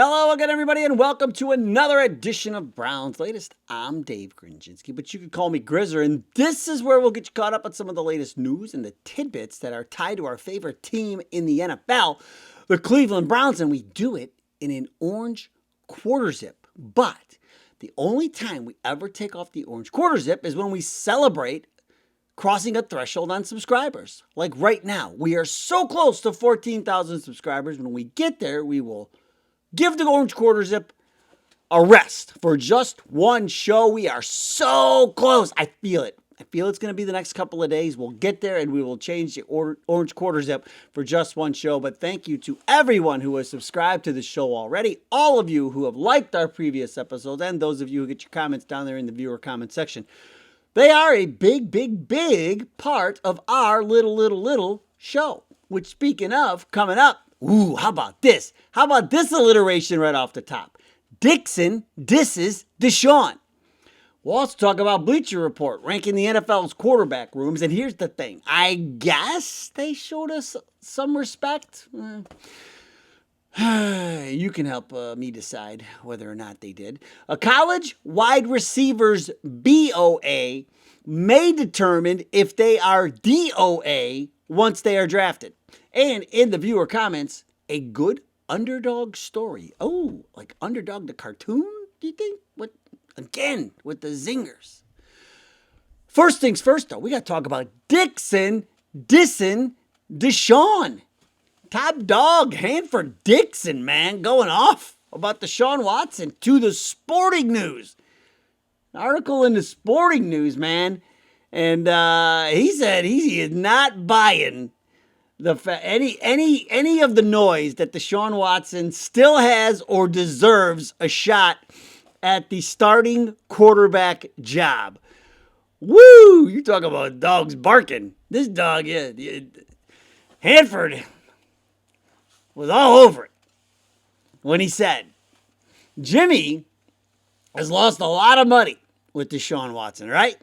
Hello again, everybody, and welcome to another edition of Browns Latest. I'm Dave Grendzynski, but you can call me Grizzer, and this is where we'll get you caught up on some of the latest news and the tidbits that are tied to our favorite team in the NFL, the Cleveland Browns, and we do it in an orange quarter zip. But the only time we ever take off the orange quarter zip is when we celebrate crossing a threshold on subscribers. Like right now, we are so close to 14,000 subscribers. When we get there, we will give the orange quarter zip a rest for just one show. We are so close. I feel it. I feel it's going to be the next couple of days. We'll get there and we will change the orange quarter zip for just one show. But thank you to everyone who has subscribed to the show already. All of you who have liked our previous episodes and those of you who get your comments down there in the viewer comment section. They are a big part of our little show. Which, speaking of, coming up, ooh, how about this? How about this alliteration right off the top? Dixon disses Deshaun. We'll also talk about Bleacher Report, ranking the NFL's quarterback rooms. And here's the thing. I guess they showed us some respect. You can help me decide whether or not they did. A college wide receivers BOA may determine if they are DOA once they are drafted. And in the viewer comments, a good underdog story. Oh, like Underdog the cartoon, do you think? What? Again, with the zingers. First things first, though, we got to talk about Dixon dissing Deshaun. Top dog, Hanford Dixon, man, going off about Deshaun Watson to the Sporting News. An article in the Sporting News, man. And he said he is not buying any of the noise that Deshaun Watson still has or deserves a shot at the starting quarterback job. Woo! You talk about dogs barking. This dog, yeah, Hanford was all over it when he said, Jimmy has lost a lot of money with Deshaun Watson, right?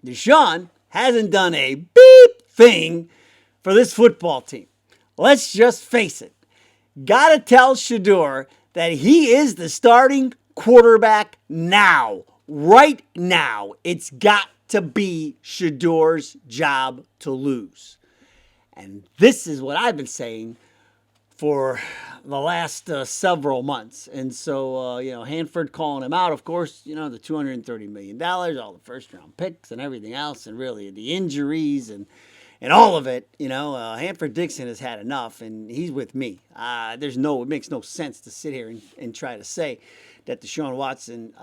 Deshaun hasn't done a beep thing for this football team. Let's just face it. Gotta tell Shedeur that he is the starting quarterback now. Right now. It's got to be Shedeur's job to lose. And this is what I've been saying for the last several months. And so, Hanford calling him out, of course, the $230 million, all the first round picks and everything else, and really the injuries and all of it, Hanford Dixon has had enough, and he's with me. It makes no sense to sit here and try to say that Deshaun Watson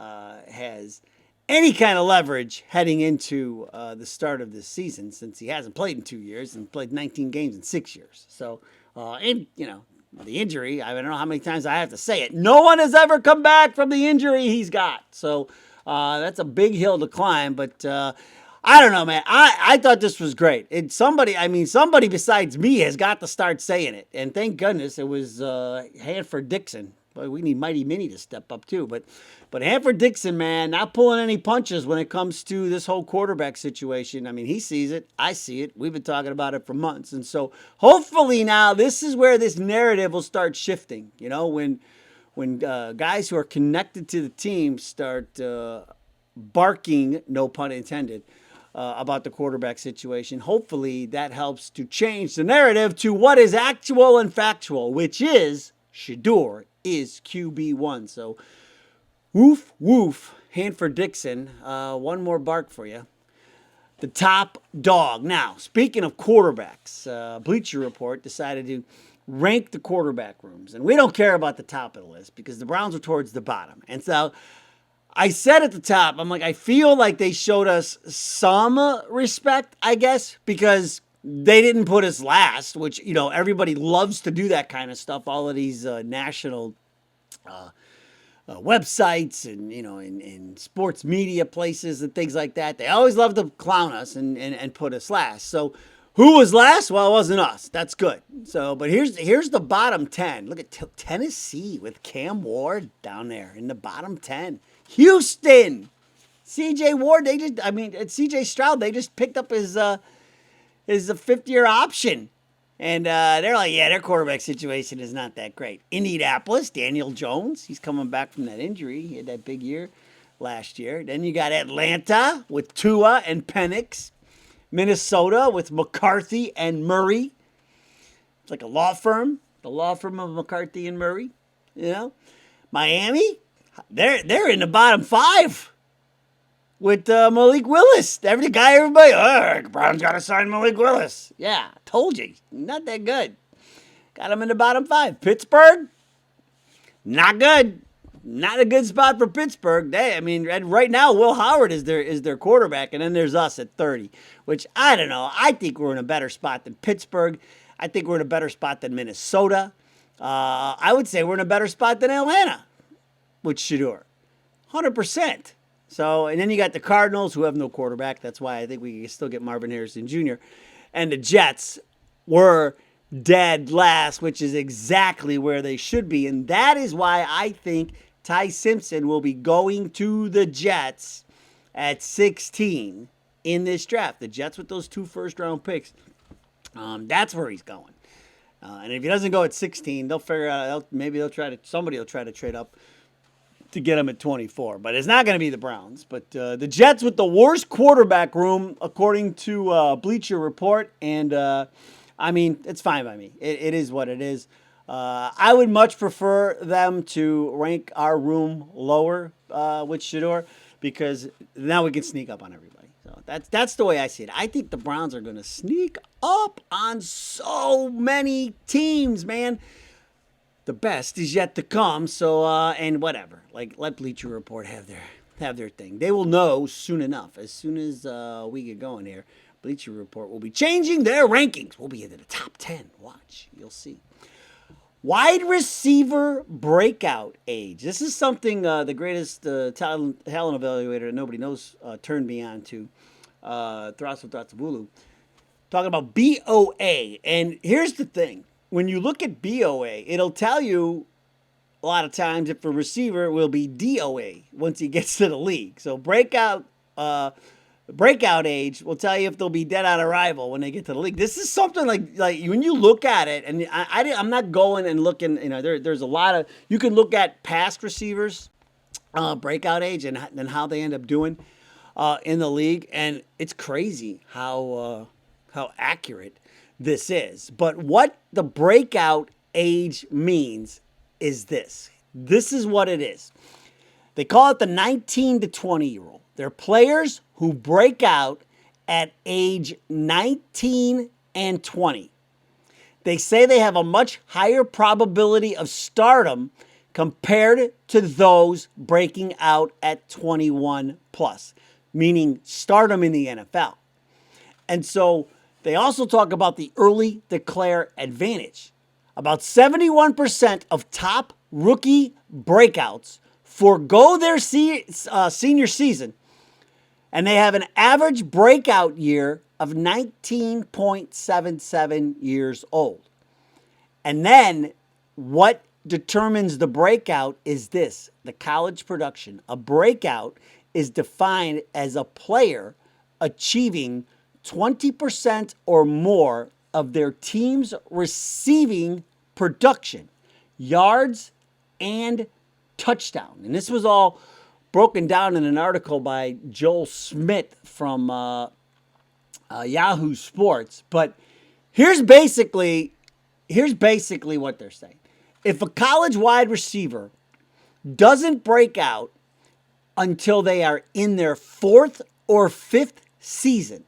has any kind of leverage heading into the start of this season, since he hasn't played in 2 years and played 19 games in 6 years. So, the injury, I don't know how many times I have to say it. No one has ever come back from the injury he's got. So, that's a big hill to climb, but I don't know, man. I thought this was great. And somebody besides me has got to start saying it. And thank goodness it was Hanford Dixon. But we need Mighty Minnie to step up too. But Hanford Dixon, man, not pulling any punches when it comes to this whole quarterback situation. I mean, he sees it. I see it. We've been talking about it for months. And so hopefully now this is where this narrative will start shifting. When guys who are connected to the team start barking, no pun intended, about the quarterback situation. Hopefully that helps to change the narrative to what is actual and factual, which is Shedeur is QB1. So woof, Hanford Dixon. One more bark for you. The top dog. Now, speaking of quarterbacks, Bleacher Report decided to rank the quarterback rooms. And we don't care about the top of the list because the Browns are towards the bottom. And so I said at the top, I'm like, I feel like they showed us some respect, I guess, because they didn't put us last, which, everybody loves to do that kind of stuff. All of these national websites and, in sports media places and things like that. They always love to clown us and put us last. So who was last? Well, it wasn't us. That's good. So, but here's the bottom 10. Look at Tennessee with Cam Ward down there in the bottom 10. Houston, C.J. Ward, C.J. Stroud, they just picked up his fifth-year option. And they're like, yeah, their quarterback situation is not that great. Indianapolis, Daniel Jones, he's coming back from that injury. He had that big year last year. Then you got Atlanta with Tua and Penix. Minnesota with McCarthy and Murray. It's like a law firm, the law firm of McCarthy and Murray. You know, Miami, they're in the bottom 5 with Malik Willis. Everybody, Brown's got to sign Malik Willis. Yeah, told you, not that good. Got him in the bottom 5. Pittsburgh, not good. Not a good spot for Pittsburgh. Right now, Will Howard is their quarterback, and then there's us at 30, which I don't know. I think we're in a better spot than Pittsburgh. I think we're in a better spot than Minnesota. I would say we're in a better spot than Atlanta with Shedeur. 100%. So, and then you got the Cardinals, who have no quarterback. That's why I think we can still get Marvin Harrison Jr. And the Jets were dead last, which is exactly where they should be. And that is why I think Ty Simpson will be going to the Jets at 16 in this draft. The Jets with those 2 first-round picks, that's where he's going. And if he doesn't go at 16, they'll figure out, somebody will try to trade up to get him at 24. But it's not going to be the Browns. But the Jets with the worst quarterback room, according to Bleacher Report. And, it's fine by me. It is what it is. I would much prefer them to rank our room lower with Shedeur, because now we can sneak up on everybody. So that's the way I see it. I think the Browns are going to sneak up on so many teams, man. The best is yet to come. So and whatever, let Bleacher Report have their thing. They will know soon enough. As soon as we get going here, Bleacher Report will be changing their rankings. We'll be into the top 10. Watch, you'll see. Wide receiver breakout age. This is something the greatest talent evaluator that nobody knows turned me on to, Thraso Tatsabulu, talking about BOA. And here's the thing. When you look at BOA, it'll tell you a lot of times if a receiver will be DOA once he gets to the league. So breakout age will tell you if they'll be dead on arrival when they get to the league. This is something like when you look at it, and I'm not going and looking, there's a lot of, you can look at past receivers, breakout age and how they end up doing in the league. And it's crazy how accurate this is. But what the breakout age means is this. This is what it is. They call it the 19 to 20 year old. They're players who break out at age 19 and 20. They say they have a much higher probability of stardom compared to those breaking out at 21 plus, meaning stardom in the NFL. And so they also talk about the early declare advantage. About 71% of top rookie breakouts forego their senior season, and they have an average breakout year of 19.77 years old. And then what determines the breakout is this, the college production. A breakout is defined as a player achieving 20% or more of their team's receiving production, yards, and touchdown. And this was all broken down in an article by Joel Smith from Yahoo Sports. But here's basically what they're saying. If a college wide receiver doesn't break out until they are in their 4th or 5th season,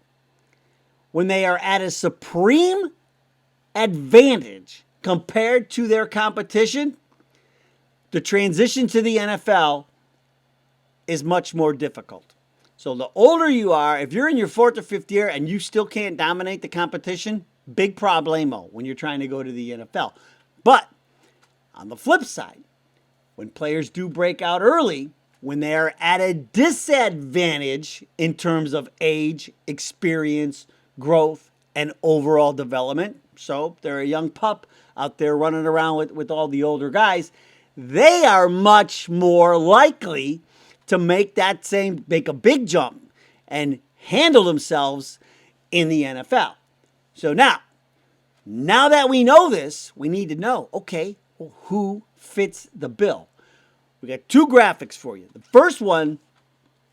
when they are at a supreme advantage compared to their competition, the transition to the NFL is much more difficult. So the older you are, if you're in your 4th or 5th year and you still can't dominate the competition, big problemo when you're trying to go to the NFL. But on the flip side, when players do break out early, when they are at a disadvantage in terms of age, experience, growth, and overall development, so they're a young pup out there running around with all the older guys, they are much more likely to make a big jump and handle themselves in the NFL. So now, Now that we know this, we need to know, okay, well, who fits the bill? We got two graphics for you. The first one, I'm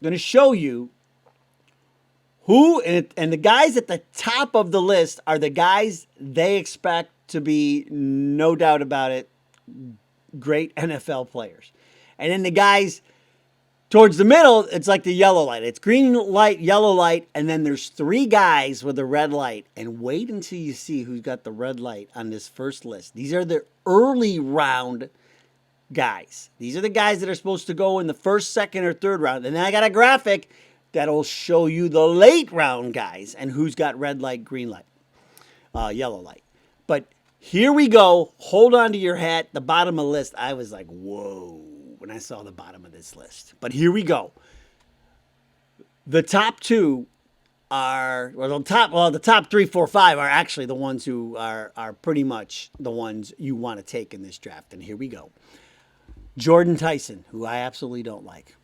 going to show you who, and the guys at the top of the list are the guys they expect to be, no doubt about it, great NFL players. And then the guys towards the middle, it's like the yellow light. It's green light, yellow light, and then there's three guys with a red light. And wait until you see who's got the red light on this first list. These are the early round guys. These are the guys that are supposed to go in the first, second, or third round. And then I got a graphic that'll show you the late round guys and who's got red light, green light, yellow light. But here we go. Hold on to your hat. The bottom of the list, I was like, whoa, when I saw the bottom of this list. But here we go. The top two are, the top 3, 4, 5 are actually the ones who are pretty much the ones you want to take in this draft. And here we go. Jordan Tyson, who I absolutely don't like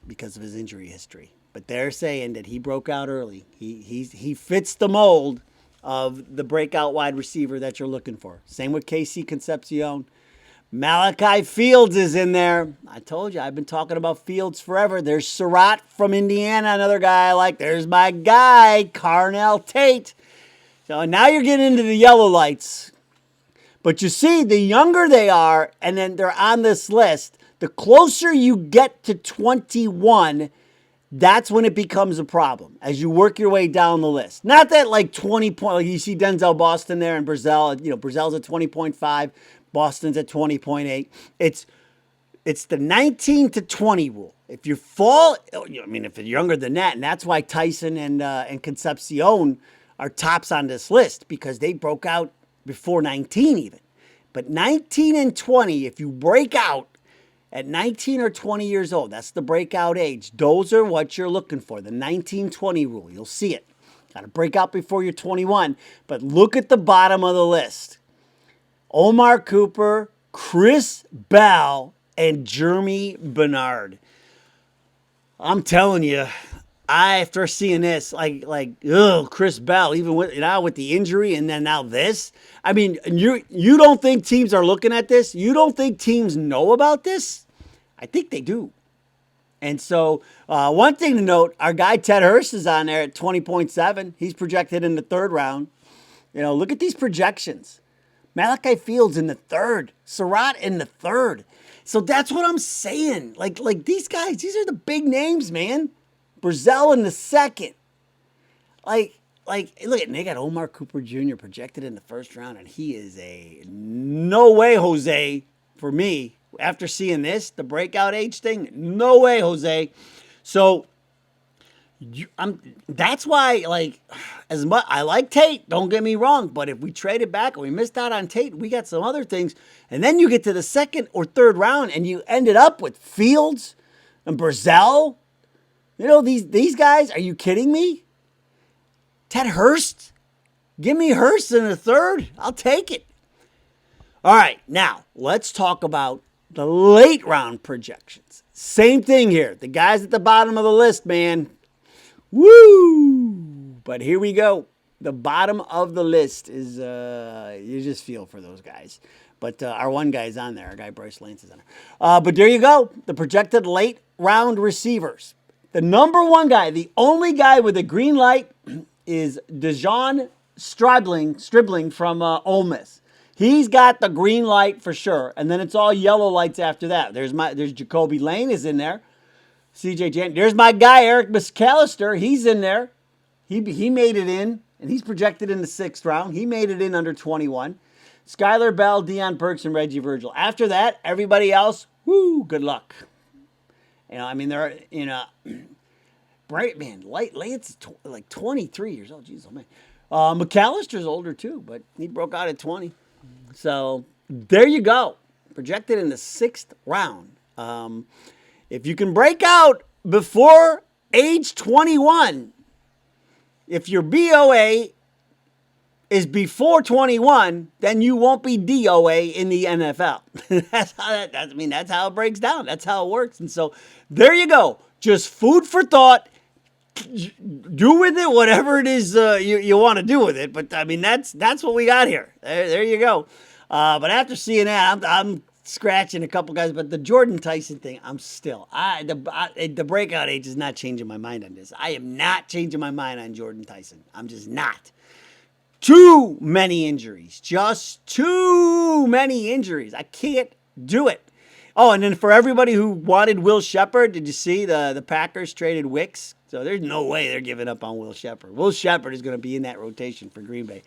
because of his injury history. But they're saying that he broke out early. He fits the mold of the breakout wide receiver that you're looking for. Same with KC Concepcion. Malachi Fields is in there. I told you, I've been talking about Fields forever. There's Surratt from Indiana, another guy I like. There's my guy, Carnell Tate. So now you're getting into the yellow lights. But you see, the younger they are, and then they're on this list, the closer you get to 21, that's when it becomes a problem as you work your way down the list. Not that like 20 points, like you see Denzel Boston there and Brazil, Brazil's at 20.5, Boston's at 20.8. It's the 19 to 20 rule. If you fall, if you're younger than that, and that's why Tyson and Concepcion are tops on this list because they broke out before 19 even. But 19 and 20, if you break out at 19 or 20 years old, that's the breakout age. Those are what you're looking for, the 19-20 rule. You'll see it. Got to break out before you're 21. But look at the bottom of the list. Omar Cooper, Chris Bell, and Jeremy Bernard. I'm telling you, after seeing this, Chris Bell, even with the injury and then now this. I mean, you don't think teams are looking at this? You don't think teams know about this? I think they do. And so one thing to note, our guy Ted Hurst is on there at 20.7. He's projected in the third round. Look at these projections. Malachi Fields in the third. Surratt in the third. So that's what I'm saying. Like these guys, these are the big names, man. Brazil in the second. Look at, they got Omar Cooper Jr. projected in the first round, and he is a no way, Jose, for me. After seeing this, the breakout age thing, no way, Jose. So that's why, as much I like Tate, don't get me wrong, but if we traded back and we missed out on Tate, we got some other things, and then you get to the second or third round, and you ended up with Fields and Brazil. These guys, are you kidding me? Ted Hurst? Give me Hurst in the third. I'll take it. All right, now let's talk about the late round projections. Same thing here. The guys at the bottom of the list, man. Woo! But here we go. The bottom of the list is, you just feel for those guys. But our one guy's on there. Our guy Bryce Lance is on there. But there you go. The projected late round receivers. The number one guy, the only guy with a green light is Deshaun Stribling from Ole Miss. He's got the green light for sure. And then it's all yellow lights after that. There's Jacoby Lane is in there. CJ Jan. There's my guy, Eric McAllister. He's in there. He made it in, and he's projected in the 6th round. He made it in under 21. Skylar Bell, Deion Burks, and Reggie Virgil. After that, everybody else, good luck. They're, bright man, Lance is 23 years old. Jeez, oh man. McAllister's older too, but he broke out at 20. So there you go. Projected in the 6th round. If you can break out before age 21, if your BOA is before 21, then you won't be DOA in the NFL. That's how it breaks down. That's how it works. And so there you go. Just food for thought. do with it whatever it is you want to do with it. But I mean, that's what we got here. There you go. But after seeing that, I'm scratching a couple guys. But the Jordan Tyson thing, I'm still the breakout age is not changing my mind on this. I am not changing my mind on Jordan Tyson. I'm just not. Too many injuries. Just too many injuries. I can't do it. Oh, and then for everybody who wanted Will Shepard, did you see the Packers traded Wicks? So there's no way they're giving up on Will Shepard. Will Shepard is going to be in that rotation for Green Bay.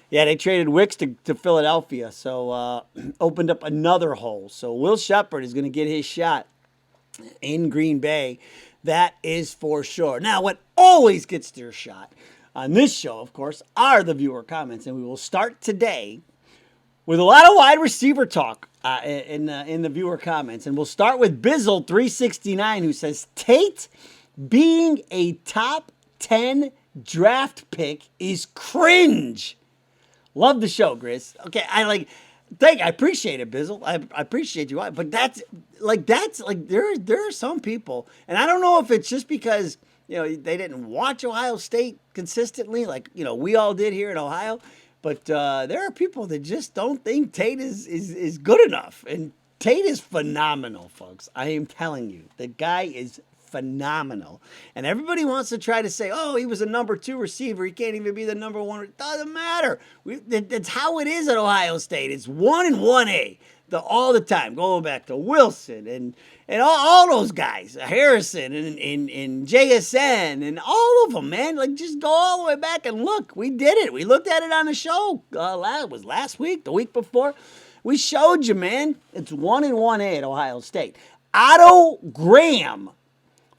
Yeah, they traded Wicks to Philadelphia, so opened up another hole. So Will Shepard is going to get his shot in Green Bay. That is for sure. Now, what always gets their shot on this show, of course, are the viewer comments, and we will start today with a lot of wide receiver talk in the viewer comments. And we'll start with Bizzle369, who says, Tate being a top 10 draft pick is cringe. Love the show, Grizz. Okay, I appreciate it, Bizzle. I appreciate you. But that's like there are some people, and I don't know if it's just because, they didn't watch Ohio State consistently, like, we all did here in Ohio. But there are people that just don't think Tate is good enough. And Tate is phenomenal, folks. I am telling you. The guy is phenomenal. And everybody wants to try to say, oh, he was a number 2 receiver. He can't even be the number 1. It doesn't matter. That's how it is at Ohio State. It's 1 and 1A all the time. Going back to Wilson and all those guys. Harrison and JSN and all of them, man. Like, just go all the way back and look. We did it. We looked at it on the show. It was last week, the week before. We showed you, man. It's 1 and 1A at Ohio State. Otto Graham,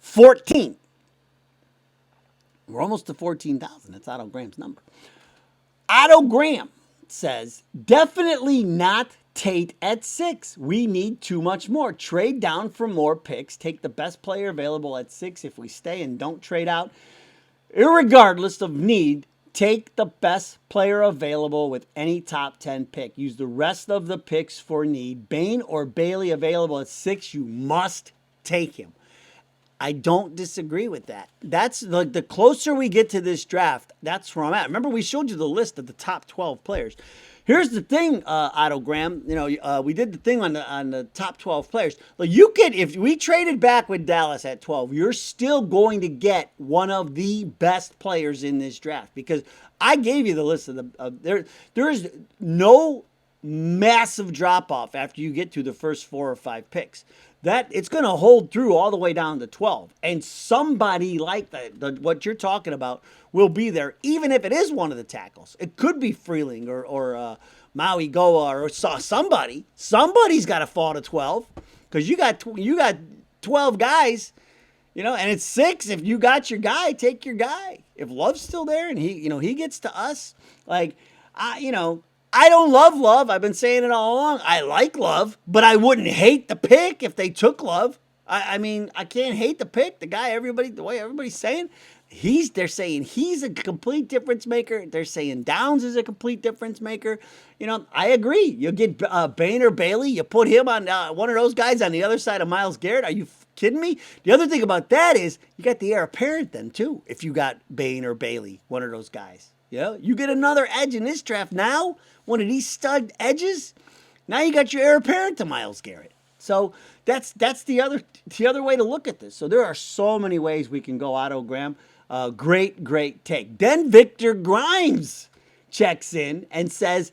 14. We're almost to 14,000. That's Otto Graham's number. Otto Graham says, definitely not Tate at 6. We need too much more. Trade down for more picks. Take the best player available at 6 if we stay and don't trade out. Irregardless of need, take the best player available with any top 10 pick. Use the rest of the picks for need. Bain or Bailey available at 6. You must take him. I don't disagree with that. That's like the closer we get to this draft, that's where I'm at. Remember, we showed you the list of the top 12 players. Here's the thing, Otto Graham. We did the thing on the top 12 players. Like, if we traded back with Dallas at 12, you're still going to get one of the best players in this draft, because I gave you the list of there is no massive drop off after you get to the first 4 or 5 picks. That it's going to hold through all the way down to 12. And somebody like what you're talking about will be there, even if it is one of the tackles. It could be Freeling or Maui Goa or somebody. Somebody's got to fall to 12, because you got 12 guys, and it's 6. If you got your guy, take your guy. If Love's still there and he gets to us, like, I don't love Love. I've been saying it all along. I like Love, but I wouldn't hate the pick if they took Love. I mean, I can't hate the pick. The guy, the way everybody's saying, they're saying he's a complete difference maker. They're saying Downs is a complete difference maker. I agree. You get Bain or Bailey, you put him on one of those guys on the other side of Myles Garrett. Are you kidding me? The other thing about that is you got the heir apparent then too, if you got Bain or Bailey, one of those guys. You get another edge in this draft now, one of these stud edges. Now you got your heir apparent to Myles Garrett. So that's the other way to look at this. So there are so many ways we can go, Otto Graham. Great take. Then Victor Grimes checks in and says,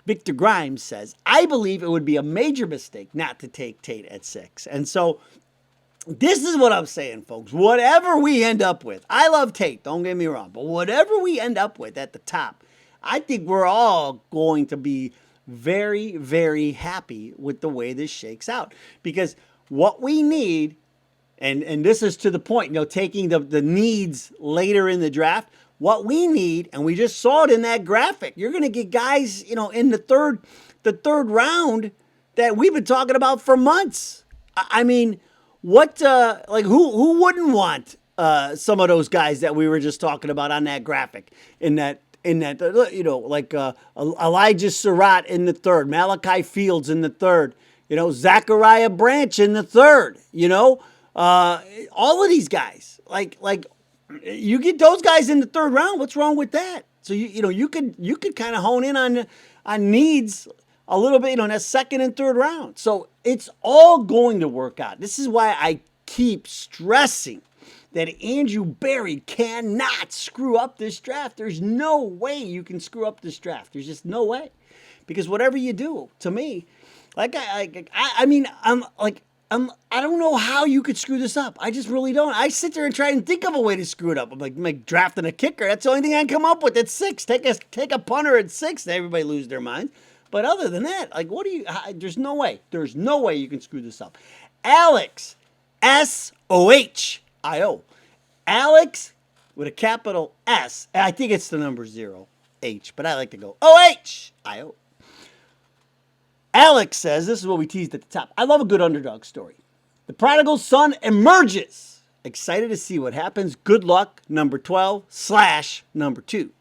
Victor Grimes says, I believe it would be a major mistake not to take Tate at 6. And so this is what I'm saying, folks. Whatever we end up with, I love Tate, don't get me wrong, but whatever we end up with at the top, I think we're all going to be very, very happy with the way this shakes out. Because what we need, and this is to the point, taking the needs later in the draft, what we need, and we just saw it in that graphic, you're going to get guys, in the third round that we've been talking about for months. I mean, who wouldn't want some of those guys that we were just talking about on that graphic in that Elijah Surratt in the 3rd, Malachi Fields in the 3rd, Zachariah Branch in the 3rd, All of these guys, like you get those guys in the third round. What's wrong with that? So you could kind of hone in on needs a little bit, in that second and third round. So it's all going to work out. This is why I keep stressing that Andrew Berry cannot screw up this draft. There's no way you can screw up this draft. There's just no way, because whatever you do, to me, like I mean, I don't know how you could screw this up. I just really don't. I sit there and try and think of a way to screw it up. I'm like drafting a kicker. That's the only thing I can come up with at 6. Take a punter at 6. Everybody lose their minds. But other than that, like, there's no way. There's no way you can screw this up. Alex, SOHIO. Alex with a capital S. I think it's the number 0, H, but I like to go OHIO. Alex says, this is what we teased at the top. I love a good underdog story. The prodigal son emerges. Excited to see what happens. Good luck, number 12, / number 2.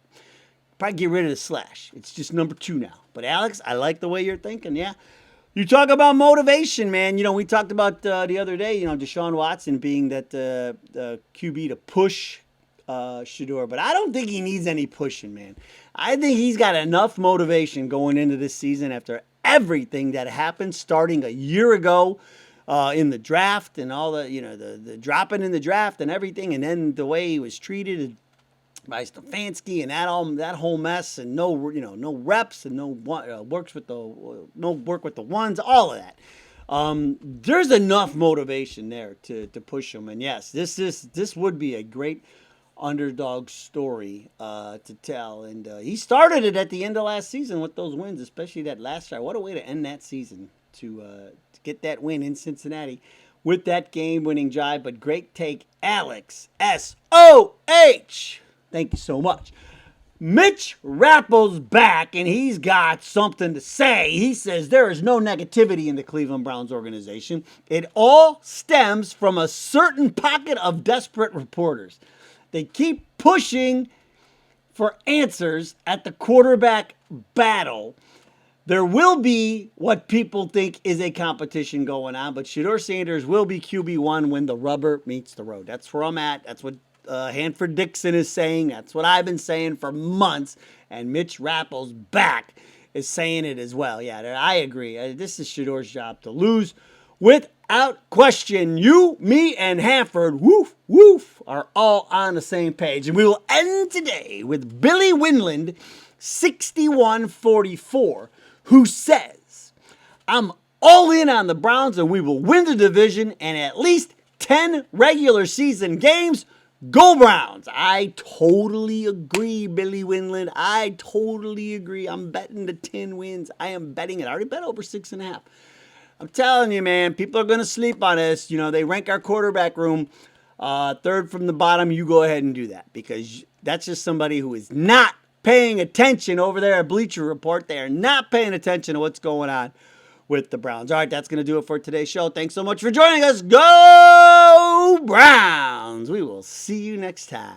Probably get rid of the slash. It's just number 2 now. But Alex, I like the way you're thinking, yeah. You talk about motivation, man. We talked about the other day, Deshaun Watson being that QB to push Shedeur. But I don't think he needs any pushing, man. I think he's got enough motivation going into this season after everything that happened starting a year ago in the draft and all the dropping in the draft and everything, and then the way he was treated by Stefanski and that whole mess, and no reps and no work with the ones, all of that. There's enough motivation there to push him, and yes, this would be a great underdog story to tell. And he started it at the end of last season with those wins, especially that last try. What a way to end that season, to get that win in Cincinnati with that game-winning drive. But great take, Alex, SOH. Thank you so much. Mitch Rappel's back, and he's got something to say. He says there is no negativity in the Cleveland Browns organization. It all stems from a certain pocket of desperate reporters. They keep pushing for answers at the quarterback battle. There will be what people think is a competition going on, but Shedeur Sanders will be QB1 when the rubber meets the road. That's where I'm at. That's what Hanford Dixon is saying. That's what I've been saying for months. And Mitch Rappel's back is saying it as well. Yeah, I agree. This is Shedeur's job to lose without question. You, me, and Hanford, woof, are all on the same page. And we will end today with Billy Winland, 6144, who says, I'm all in on the Browns and we will win the division and at least 10 regular season games. Go Browns! I totally agree, Billy Winland. I totally agree. I'm betting the 10 wins. I am betting it. I already bet over 6.5. I'm telling you, man, people are going to sleep on us. They rank our quarterback room third from the bottom. You go ahead and do that, because that's just somebody who is not paying attention over there at Bleacher Report. They are not paying attention to what's going on with the Browns. All right, that's going to do it for today's show. Thanks so much for joining us. Go Browns! We will see you next time.